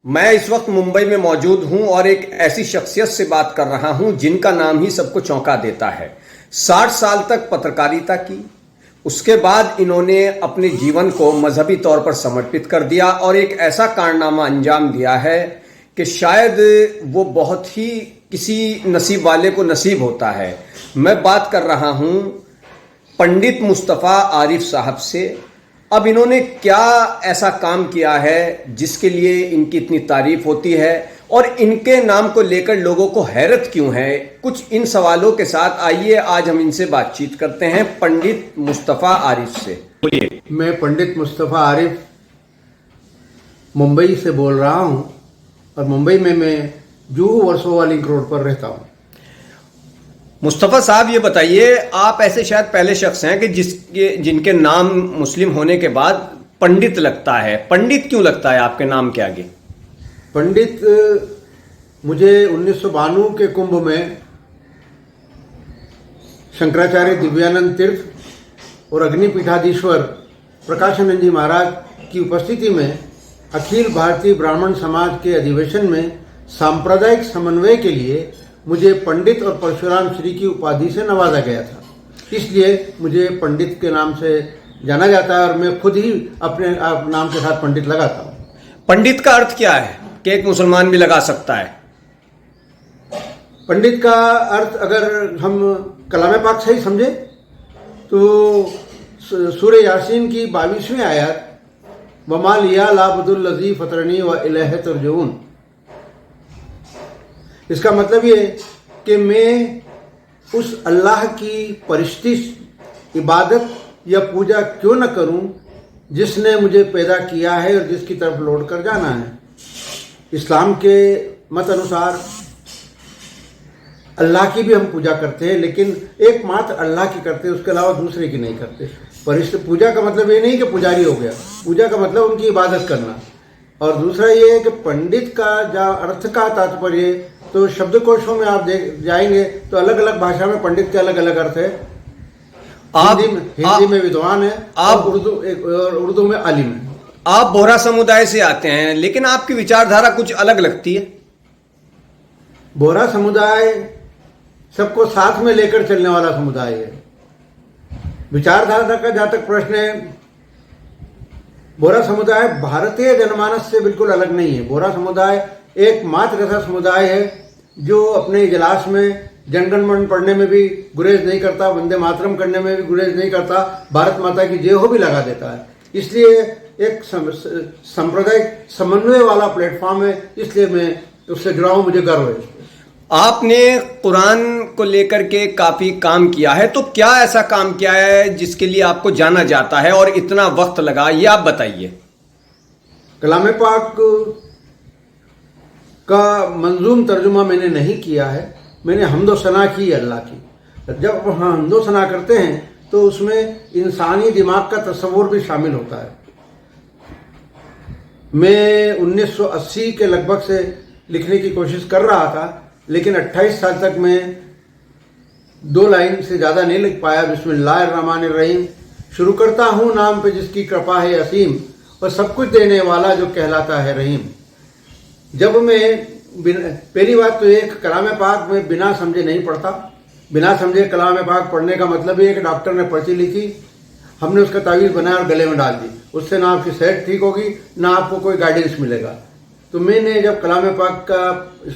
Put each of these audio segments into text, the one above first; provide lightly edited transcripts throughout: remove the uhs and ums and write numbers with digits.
मैं इस वक्त मुंबई में मौजूद हूं और एक ऐसी शख्सियत से बात कर रहा हूं जिनका नाम ही सबको चौंका देता है। 60 साल तक पत्रकारिता की, उसके बाद इन्होंने अपने जीवन को मजहबी तौर पर समर्पित कर दिया और एक ऐसा कारनामा अंजाम दिया है कि शायद वो बहुत ही किसी नसीब वाले को नसीब होता है। मैं बात कर रहा हूं पंडित मुस्तफ़ा आरिफ साहब से। अब इन्होंने क्या ऐसा काम किया है जिसके लिए इनकी इतनी तारीफ होती है और इनके नाम को लेकर लोगों को हैरत क्यों है? कुछ इन सवालों के साथ आइए आज हम इनसे बातचीत करते हैं पंडित मुस्तफ़ा आरिफ से। बोलिए। मैं पंडित मुस्तफ़ा आरिफ मुंबई से बोल रहा हूं और मुंबई में मैं जुहू वर्सोवा लिंक रोड पर रहता हूं। मुस्तफ़ा साहब, ये बताइए, आप ऐसे शायद पहले शख्स हैं कि जिनके नाम मुस्लिम होने के बाद पंडित लगता है। पंडित क्यों लगता है आपके नाम के आगे? पंडित मुझे 1992 के कुंभ में शंकराचार्य दिव्यानंद तीर्थ और अग्निपीठाधीश्वर प्रकाशानंद जी महाराज की उपस्थिति में अखिल भारतीय ब्राह्मण समाज के अधिवेशन में सांप्रदायिक समन्वय के लिए मुझे पंडित और परशुराम श्री की उपाधि से नवाजा गया था। इसलिए मुझे पंडित के नाम से जाना जाता है और मैं खुद ही अपने नाम के साथ पंडित लगाता हूँ। पंडित का अर्थ क्या है कि एक मुसलमान भी लगा सकता है? पंडित का अर्थ अगर हम कलाम पाक सही समझे तो सूरह यासीन की 22वीं आयत वमा लिया लाबुदुल लज़ी फतरनी व इलैहि तुरजऊन, इसका मतलब ये कि मैं उस अल्लाह की परिस्थिति, इबादत या पूजा क्यों न करूं जिसने मुझे पैदा किया है और जिसकी तरफ लौट कर जाना है। इस्लाम के मत अनुसार अल्लाह की भी हम पूजा करते हैं, लेकिन एकमात्र अल्लाह की करते हैं, उसके अलावा दूसरे की नहीं करते। पूजा का मतलब ये नहीं कि पुजारी हो गया, पूजा का मतलब उनकी इबादत करना। और दूसरा ये है कि पंडित का जो अर्थ का तात्पर्य, तो शब्दकोशों में आप जाएंगे तो अलग अलग भाषा में पंडित के अलग अलग अर्थ है। हिंदी में विद्वान है, आप उर्दू में आलिम है। आप बोहरा समुदाय से आते हैं, लेकिन आपकी विचारधारा कुछ अलग लगती है। बोहरा समुदाय सबको साथ में लेकर चलने वाला समुदाय है। विचारधारा का जहां तक प्रश्न है, बोहरा समुदाय भारतीय जनमानस से बिल्कुल अलग नहीं है। बोहरा समुदाय एकमात्र ऐसा समुदाय है जो अपने इजलास में जनगण मन पढ़ने में भी गुरेज नहीं करता, वंदे मातरम करने में भी गुरेज नहीं करता, भारत माता की जय हो भी लगा देता है। इसलिए एक सांप्रदायिक समन्वय वाला प्लेटफॉर्म है, इसलिए मैं उससे जुड़ा हूं, मुझे गर्व है। आपने कुरान को लेकर के काफी काम किया है, तो क्या ऐसा काम किया है जिसके लिए आपको जाना जाता है और इतना वक्त लगा, ये आप बताइए। कलाम पाक का मंजूम तर्जुमा मैंने नहीं किया है, मैंने हम्दो सना की अल्लाह की। जब हम हम्दो सना करते हैं तो उसमें इंसानी दिमाग का तस्वुर भी शामिल होता है। मैं 1980 के लगभग से लिखने की कोशिश कर रहा था, लेकिन 28 साल तक मैं 2 लाइन से ज़्यादा नहीं लिख पाया। बिस्मिल्लाहिर्रहमानिर्रहीम, शुरू करता हूँ नाम पे जिसकी कृपा है असीम और सब कुछ देने वाला जो कहलाता है रहीम। जब मैं पहली बात तो एक कलाम पाक में बिना समझे नहीं पढ़ता। बिना समझे कलाम पाक पढ़ने का मतलब ये है कि डॉक्टर ने पर्ची लिखी, हमने उसका तावीज़ बनाया और गले में डाल दी, उससे ना आपकी सेहत ठीक होगी ना आपको कोई गाइडेंस मिलेगा। तो मैंने जब कलाम पाक का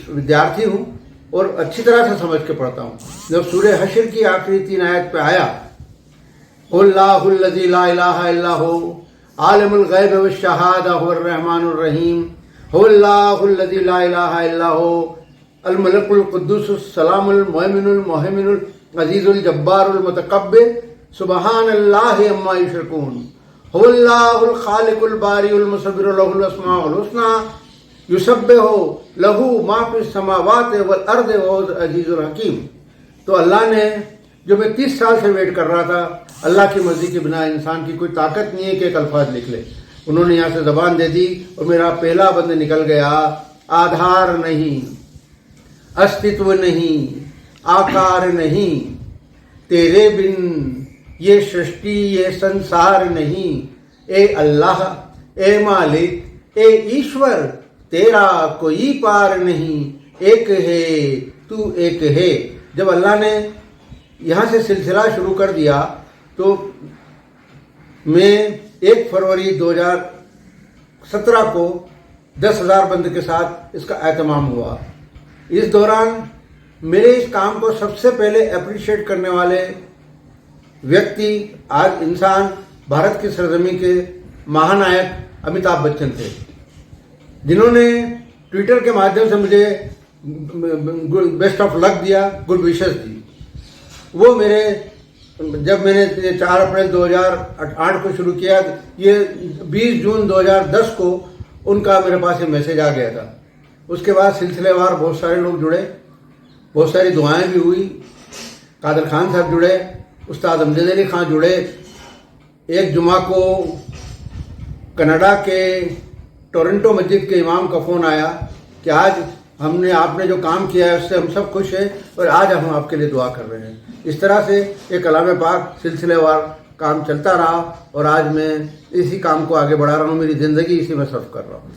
विद्यार्थी हूँ और अच्छी तरह से समझ के पढ़ता हूँ। जब सूरह हश्र की आखिरी 3 आयत पे आया, अल्लाहुल लज़ी ला इलाहा इल्ला हु आलिमुल गैब वश शहादा हुवर रहमानुर रहीम, अल्लाहुल लज़ी ला इलाहा इल्ला हु अल मलकुल कुद्दूस सलामुल मुमिनुल मुहैमिनुल अजीजुल जब्बारुल मुतकब्बिर सुबहानल्लाहि अम्मा युशरिकून, अल्लाहुल खालिकुल बारिउल मुसव्विरु लहुल अस्माउल हुस्ना युसब्बिहु लहू मा फिस समावाति वल अर्दि वहुवल अजीजुल हकीम। तो अल्लाह ने, जो मैं 30 साल से वेट कर रहा था, अल्लाह की मर्जी के बिना इंसान की कोई ताकत नहीं है कि एक अल्फाज लिख ले। उन्होंने यहाँ से जबान दे दी और मेरा पहला बंद निकल गया। आधार नहीं, अस्तित्व नहीं, आकार नहीं, तेरे बिन ये सृष्टि ये संसार नहीं। ए अल्लाह, ए मालिक, ए ईश्वर, तेरा कोई पार नहीं, एक है तू एक है। जब अल्लाह ने यहाँ से सिलसिला शुरू कर दिया तो मैं 1 फरवरी 2017 को 10,000 बंद के साथ इसका एहतमाम हुआ। इस दौरान मेरे इस काम को सबसे पहले अप्रिशिएट करने वाले व्यक्ति, आज इंसान, भारत की सरजमी के महानायक अमिताभ बच्चन थे, जिन्होंने ट्विटर के माध्यम से मुझे बेस्ट ऑफ लक दिया, गुड विशेस दी। वो मेरे, जब मैंने 4 अप्रैल 2008 को शुरू किया, ये 20 जून 2010 को उनका मेरे पास ये मैसेज आ गया था। उसके बाद सिलसिलेवार बहुत सारे लोग जुड़े, बहुत सारी दुआएं भी हुई। कादर खान साहब जुड़े, उस्ताद अमजद अली खान जुड़े। एक जुमा को कनाडा के टोरंटो मस्जिद के इमाम का फ़ोन आया कि आज आपने जो काम किया है उससे हम सब खुश हैं और आज हम आपके लिए दुआ कर रहे हैं। इस तरह से ये कलाम पाक सिलसिलेवार काम चलता रहा और आज मैं इसी काम को आगे बढ़ा रहा हूँ। मेरी ज़िंदगी इसी में सर्व कर रहा हूँ।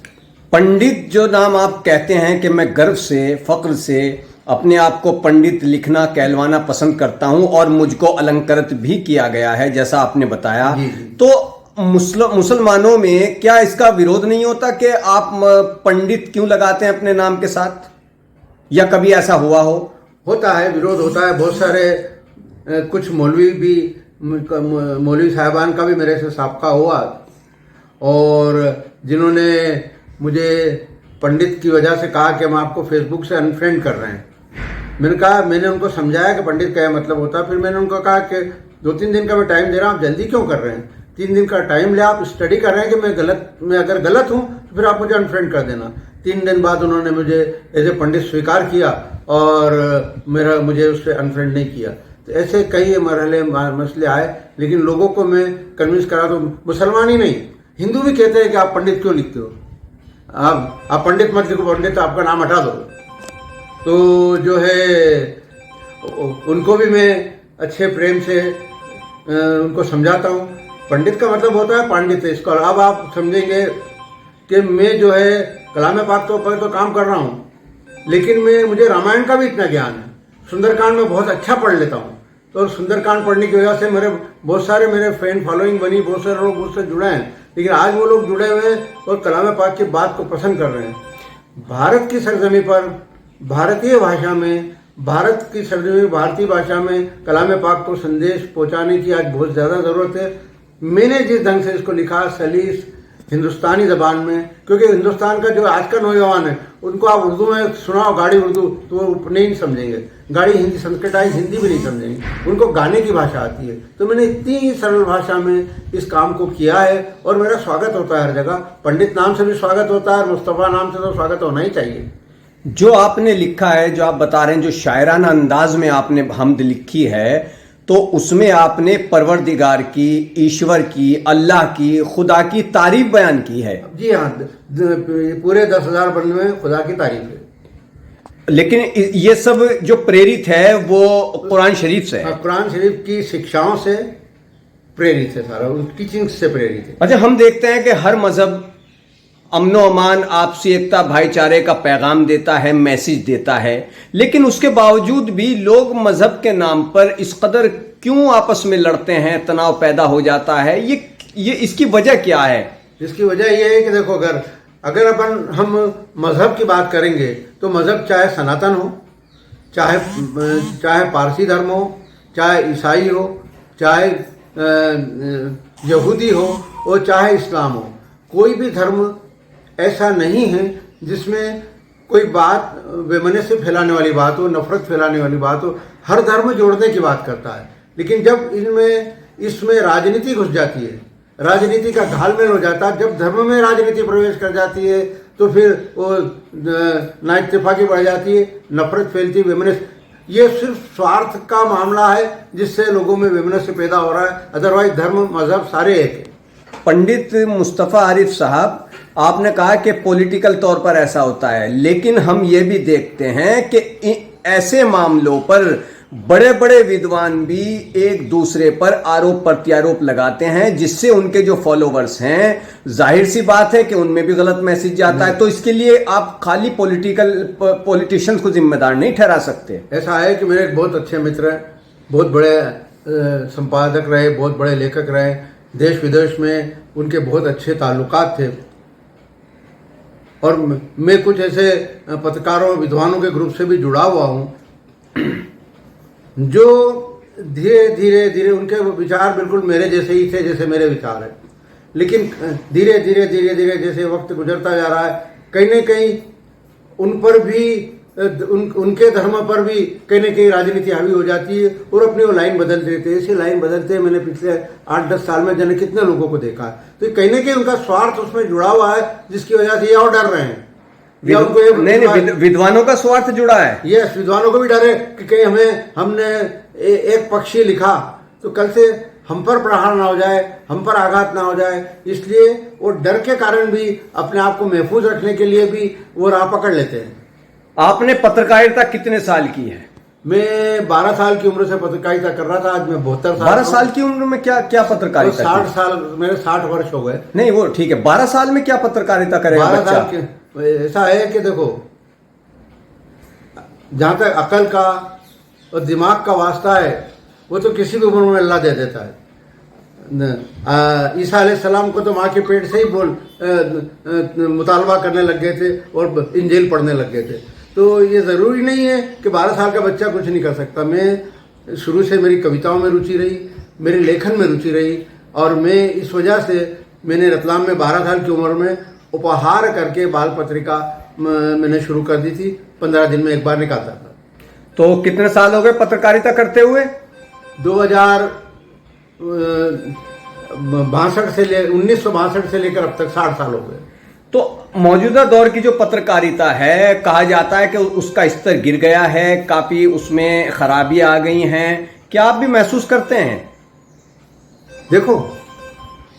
पंडित जो नाम आप कहते हैं कि मैं गर्व से, फख्र से अपने आप को पंडित लिखना, कहलवाना पसंद करता हूं और मुझको अलंकृत भी किया गया है जैसा आपने बताया। तो मुसलमानों में क्या इसका विरोध नहीं होता कि आप पंडित क्यों लगाते हैं अपने नाम के साथ, या कभी ऐसा हुआ हो? होता है, विरोध होता है। बहुत सारे कुछ मौलवी साहबान का भी मेरे से साबका हुआ और जिन्होंने मुझे पंडित की वजह से कहा कि हम आपको फेसबुक से अनफ्रेंड कर रहे हैं। मैंने उनको समझाया कि पंडित का मतलब होता है। फिर मैंने उनको कहा कि 2-3 दिन का मैं टाइम दे रहा हूँ, आप जल्दी क्यों कर रहे हैं? 3 दिन का टाइम ले, आप स्टडी कर रहे हैं कि मैं अगर गलत हूँ तो फिर आप मुझे अनफ्रेंड कर देना। 3 दिन बाद उन्होंने मुझे एज ए पंडित स्वीकार किया और मुझे उससे अनफ्रेंड नहीं किया। तो ऐसे कई मसले आए, लेकिन लोगों को मैं कन्विंस करा। तो मुसलमान ही नहीं, हिंदू भी कहते हैं कि आप पंडित क्यों लिखते हो, आप पंडित मत लिखो, पंडित आपका नाम हटा दो। तो जो है उनको भी मैं अच्छे प्रेम से उनको समझाता हूँ। पंडित का मतलब होता है पांडित्य। इसको अब आप समझेंगे कि मैं जो है कलाम पाक के ऊपर तो काम कर रहा हूँ, लेकिन मुझे रामायण का भी इतना ज्ञान है। सुंदरकांड में बहुत अच्छा पढ़ लेता हूँ। तो सुंदरकांड पढ़ने की वजह से बहुत सारे मेरे फैन फॉलोइंग बनी, बहुत सारे लोग मुझसे जुड़े हैं। लेकिन आज वो लोग जुड़े हुए हैं और कलाम पाक की बात को पसंद कर रहे हैं। भारत की सरजमी पर, भारतीय भाषा में, भारत की सरजमी भारतीय भाषा में कलाम पाक को संदेश पहुंचाने की आज बहुत ज़्यादा ज़रूरत है। मैंने जिस ढंग से इसको लिखा सलीस हिंदुस्तानी ज़बान में, क्योंकि हिंदुस्तान का जो आज का नौजवान है उनको आप उर्दू में सुनाओ, गाड़ी उर्दू, तो वो नहीं समझेंगे। गाड़ी हिंदी, संस्कृताइज हिंदी भी नहीं समझेंगे। उनको गाने की भाषा आती है। तो मैंने इतनी सरल भाषा में इस काम को किया है और मेरा स्वागत होता है हर जगह। पंडित नाम से भी स्वागत होता है और मुस्तफ़ा नाम से तो स्वागत होना ही चाहिए। जो आपने लिखा है, जो आप बता रहे हैं, जो शायराना अंदाज में आपने हमद लिखी है, तो उसमें आपने परवरदिगार की, ईश्वर की, अल्लाह की, खुदा की तारीफ बयान की है। जी हाँ, पूरे 10,000 बंद में खुदा की तारीफ है। लेकिन ये सब जो प्रेरित है वो कुरान शरीफ से है। कुरान शरीफ की शिक्षाओं से प्रेरित है, सारा टीचिंग से प्रेरित है। अच्छा, हम देखते हैं कि हर मजहब अमनो अमान, आपसी एकता, भाईचारे का पैगाम देता है, मैसेज देता है, लेकिन उसके बावजूद भी लोग मजहब के नाम पर इस कदर क्यों आपस में लड़ते हैं, तनाव पैदा हो जाता है? ये इसकी वजह क्या है? इसकी वजह यह है कि देखो, अगर हम मजहब की बात करेंगे तो मजहब चाहे सनातन हो, चाहे पारसी धर्म हो, चाहे ईसाई हो, चाहे यहूदी हो और चाहे इस्लाम हो, कोई भी धर्म ऐसा नहीं है जिसमें कोई बात वैमनस्य फैलाने वाली बात हो, नफरत फैलाने वाली बात हो। हर धर्म जोड़ने की बात करता है। लेकिन जब इसमें राजनीति घुस जाती है, राजनीति का घालमेल हो जाता है, जब धर्म में राजनीति प्रवेश कर जाती है तो फिर वो नाइतफाकी बढ़ जाती है, नफरत फैलती है, वैमनस्य। ये सिर्फ स्वार्थ का मामला है जिससे लोगों में वैमनस्य पैदा हो रहा है। अदरवाइज धर्म मजहब सारे एक है। पंडित मुस्तफ़ा आरिफ साहब, आपने कहा कि पॉलिटिकल तौर पर ऐसा होता है, लेकिन हम ये भी देखते हैं कि ऐसे मामलों पर बड़े बड़े विद्वान भी एक दूसरे पर आरोप प्रत्यारोप लगाते हैं, जिससे उनके जो फॉलोवर्स हैं, जाहिर सी बात है कि उनमें भी गलत मैसेज जाता है। तो इसके लिए आप खाली पॉलिटिशियंस को जिम्मेदार नहीं ठहरा सकते। ऐसा है कि मेरे एक बहुत अच्छे मित्र हैं, बहुत बड़े संपादक रहे, बहुत बड़े लेखक रहे, देश विदेश में उनके बहुत अच्छे ताल्लुकात थे, और मैं कुछ ऐसे पत्रकारों विद्वानों के ग्रुप से भी जुड़ा हुआ हूँ जो धीरे धीरे धीरे उनके विचार बिल्कुल मेरे जैसे ही थे जैसे मेरे विचार है, लेकिन धीरे धीरे धीरे धीरे जैसे वक्त गुजरता जा रहा है, कहीं न कहीं उन पर भी उनके धर्म पर भी कहीं न कहीं राजनीति हावी हो जाती है और अपनी वो लाइन बदल देते हैं। ऐसी लाइन बदलते मैंने पिछले 8-10 साल में जाने कितने लोगों को देखा है। तो कहीं न कहीं उनका स्वार्थ उसमें जुड़ा हुआ है, जिसकी वजह से ये और डर रहे हैं। नहीं, विद्वानों का स्वार्थ जुड़ा है। यस, विद्वानों को भी डर है कि कहीं हमने एक पक्षी लिखा तो कल से हम पर प्रहार ना हो जाए, हम पर आघात ना हो जाए, इसलिए वो डर के कारण भी अपने आप को महफूज रखने के लिए भी वो राह पकड़ लेते हैं। आपने पत्रकारिता कितने साल की है? मैं 12 साल की उम्र से पत्रकारिता कर रहा था। आज मैं 72 साल। 12 साल की उम्र में क्या पत्रकारिता? 60 साल, मेरे 60 वर्ष हो गए। नहीं वो ठीक है, 12 साल में क्या पत्रकारिता करेगा 12 साल के ऐसा है कि देखो, जहां तक अकल का और दिमाग का वास्ता है वो तो किसी भी उम्र में अल्लाह दे देता है। ईसा अलैहिस्सलाम को तो माँ के पेट से ही मुतालबा करने लग गए थे और इंजील पढ़ने लग गए थे। तो ये ज़रूरी नहीं है कि 12 साल का बच्चा कुछ नहीं कर सकता। मैं शुरू से मेरी कविताओं में रुचि रही, मेरे लेखन में रुचि रही, और मैं इस वजह से मैंने रतलाम में 12 साल की उम्र में उपहार करके बाल पत्रिका मैंने शुरू कर दी थी। 15 दिन में एक बार निकालता था। तो कितने साल हो गए पत्रकारिता करते हुए? 1962 से लेकर अब तक 60 साल हो गए। तो मौजूदा दौर की जो पत्रकारिता है, कहा जाता है कि उसका स्तर गिर गया है, काफी उसमें खराबियां आ गई हैं, क्या आप भी महसूस करते हैं? देखो,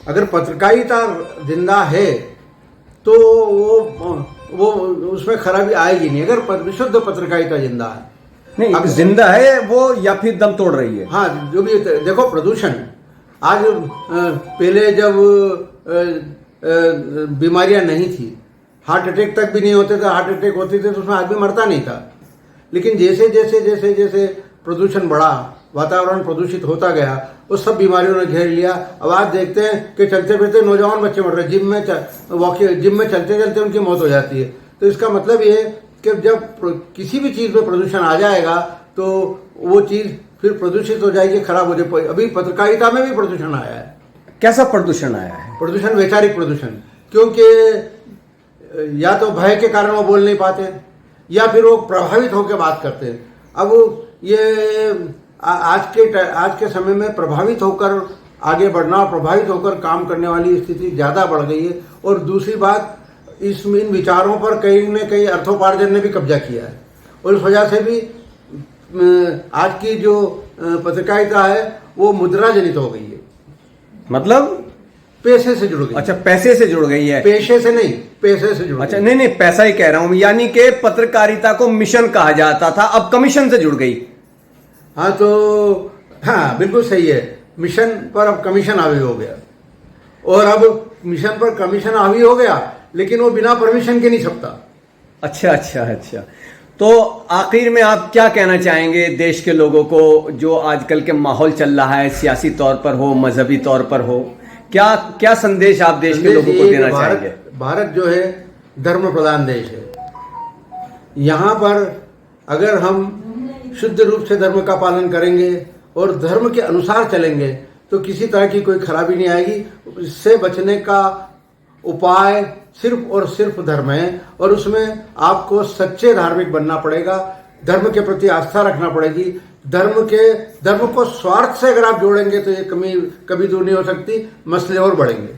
अगर पत्रकारिता जिंदा है तो वो उसमें खराबी आएगी नहीं। अगर विशुद्ध पत्रकारिता जिंदा है, नहीं अब जिंदा है वो या फिर दम तोड़ रही है? हाँ, जो भी देखो, प्रदूषण आज पहले जब बीमारियां नहीं थी, हार्ट अटैक तक भी नहीं होते थे, हार्ट अटैक होते थे तो उसमें आदमी मरता नहीं था। लेकिन जैसे जैसे जैसे जैसे प्रदूषण बढ़ा, वातावरण प्रदूषित होता गया, उस सब बीमारियों ने घेर लिया। अब आज देखते हैं कि चलते फिरते नौजवान बच्चे मर रहे हैं, जिम में चलते चलते उनकी मौत हो जाती है। तो इसका मतलब ये है कि जब किसी भी चीज़ में प्रदूषण आ जाएगा तो वो चीज़ फिर प्रदूषित हो जाएगी, खराब हो जाएगी। अभी पत्रकारिता में भी प्रदूषण आया है। कैसा प्रदूषण आया है? प्रदूषण, वैचारिक प्रदूषण, क्योंकि या तो भय के कारण वो बोल नहीं पाते या फिर वो प्रभावित होकर बात करते हैं। अब ये आज के समय में प्रभावित होकर आगे बढ़ना और प्रभावित होकर काम करने वाली स्थिति ज़्यादा बढ़ गई है। और दूसरी बात, इन विचारों पर कहीं न कहीं अर्थोपार्जन ने भी कब्जा किया है, और इस वजह से भी आज की जो पत्रकारिता है वो मुद्रा जनित हो गई है। मतलब पैसे से जुड़ गई। अच्छा, पैसे से जुड़ गई है? पेशे से नहीं, पैसे से जुड़। अच्छा, नहीं पैसा ही कह रहा हूं, यानी कि पत्रकारिता को मिशन कहा जाता था, अब कमीशन से जुड़ गई। हाँ, तो हाँ, बिल्कुल सही है। मिशन पर अब कमीशन हावी हो गया, और अब मिशन पर कमीशन हावी हो गया, लेकिन वो बिना परमिशन के नहीं छपता। अच्छा। तो आखिर में आप क्या कहना चाहेंगे देश के लोगों को, जो आजकल के माहौल चल रहा है, सियासी तौर पर हो, मजहबी तौर पर हो, क्या संदेश आप देश के लोगों को देना चाहेंगे? भारत जो है धर्म प्रधान देश है। यहाँ पर अगर हम शुद्ध रूप से धर्म का पालन करेंगे और धर्म के अनुसार चलेंगे तो किसी तरह की कोई खराबी नहीं आएगी। इससे बचने का उपाय सिर्फ और सिर्फ धर्म है, और उसमें आपको सच्चे धार्मिक बनना पड़ेगा, धर्म के प्रति आस्था रखना पड़ेगी। धर्म को स्वार्थ से अगर आप जोड़ेंगे तो ये कभी दूर नहीं हो सकती, मसले और बढ़ेंगे।